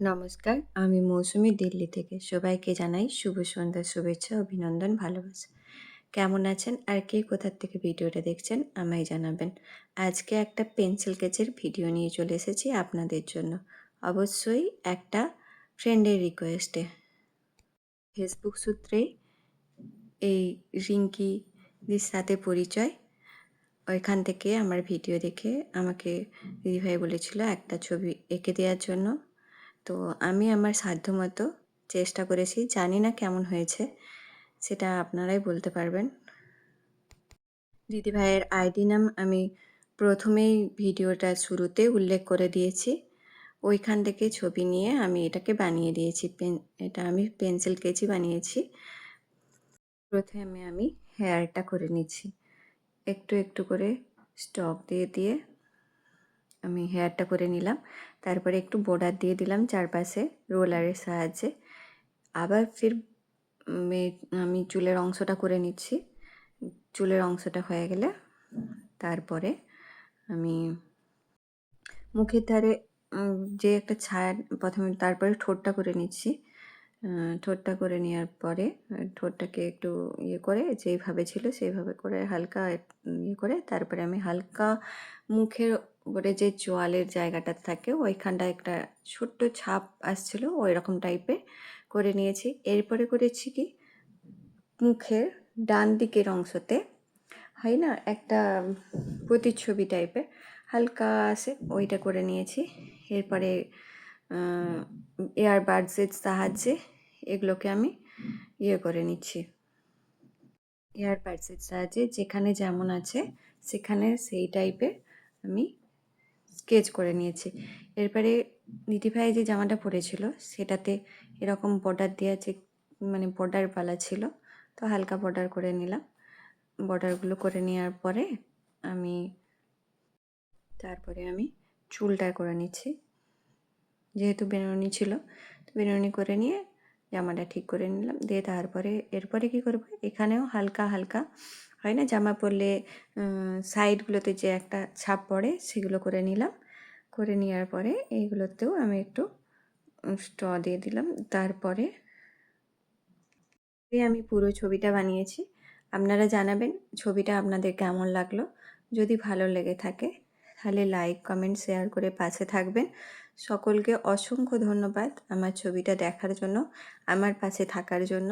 নমস্কার, আমি মৌসুমি দিল্লি থেকে। সবাইকে জানাই শুভ সন্ধ্যার শুভেচ্ছা, অভিনন্দন, ভালোবাসা। কেমন আছেন আর কে কোথার থেকে ভিডিওটা দেখছেন আমায় জানাবেন। আজকে একটা পেন্সিল স্কেচের ভিডিও নিয়ে চলে এসেছি আপনাদের জন্য। অবশ্যই একটা ফ্রেন্ডের রিকোয়েস্টে। ফেসবুক সূত্রে এই রিঙ্কিদির সাথে পরিচয়। ওইখান থেকে আমার ভিডিও দেখে আমাকে দিদিভাই বলেছিল একটা ছবি এঁকে দেওয়ার জন্য। তো আমি আমার সাধ্যমতো চেষ্টা করেছি, জানি না কেমন হয়েছে, সেটা আপনারাই বলতে পারবেন। দিদিভাইয়ের আইডি নাম আমি প্রথমেই ভিডিওটার শুরুতে উল্লেখ করে দিয়েছি। ওইখান থেকে ছবি নিয়ে আমি এটাকে বানিয়ে দিয়েছি। এটা আমি পেন্সিল স্কেচই বানিয়েছি। প্রথমে আমি হেয়ারটা করে নিচ্ছি, একটু একটু করে স্টক দিয়ে দিয়ে আমি হেয়ারটা করে নিলাম। তারপরে একটু বর্ডার দিয়ে দিলাম চারপাশে রোলারের সাহায্যে। আবার ফির আমি চুলের অংশটা করে নিচ্ছি। চুলের অংশটা হয়ে গেলে তারপরে আমি মুখের ধারে যে একটা ছায়া প্রথমে, তারপরে ঠোঁটটা করে নিচ্ছি। ঠোঁটটা করে নেওয়ার পরে ঠোঁটটাকে একটু ইয়ে করে যেইভাবে ছিল সেইভাবে করে হালকা ইয়ে করে তারপরে আমি হালকা মুখের উপরে যে চোয়ালের জায়গাটা থাকে ওইখানটায় একটা ছোট্ট ছাপ আসছিল, ওই রকম টাইপের করে নিয়েছি। এরপরে করেছি কি, মুখের ডান দিকের অংশতে হয় না একটা প্রতিচ্ছবি টাইপের হালকা আসে, ওইটা করে নিয়েছি। এরপরে এয়ারবাডসের সাহায্যে এগুলোকে আমি ইয়ে করে নিচ্ছি। এয়ারবাডসের সাহায্যে যেখানে যেমন আছে সেখানে সেই টাইপের আমি স্কেচ করে নিয়েছি। এরপরে দিদিভাই যে জামাটা পরেছিল সেটাতে এরকম বর্ডার দেওয়া, যে মানে বর্ডার পালা ছিল, তো হালকা বর্ডার করে নিলাম। বর্ডারগুলো করে নেওয়ার পরে তারপরে আমি চুলটা করে নিচ্ছি। যেহেতু বেনুনি ছিল, তো বেনুনি করে নিয়ে জামাটা ঠিক করে নিলাম। দিয়ে তারপরে এরপরে কী করবো, এখানেও হালকা হালকা হয় না জামা পরলে সাইডগুলোতে যে একটা ছাপ পড়ে সেগুলো করে নিলাম। করে নেওয়ার পরে এইগুলোতেও আমি একটু স্ট্র দিয়ে দিলাম। তারপরে আমি পুরো ছবিটা বানিয়েছি। আপনারা জানাবেন ছবিটা আপনাদের কেমন লাগলো। যদি ভালো লেগে থাকে তাহলে লাইক, কমেন্ট, শেয়ার করে পাশে থাকবেন। সকলকে অসংখ্য ধন্যবাদ আমার ছবিটা দেখার জন্য, আমার পাশে থাকার জন্য।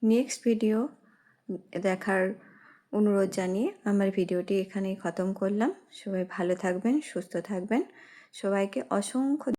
নেক্সট ভিডিও দেখার অনুরোধ জানিয়ে আমার ভিডিওটি এখানেই খতম করলাম। সবাই ভালো থাকবেন, সুস্থ থাকবেন। সবাইকে অসংখ্য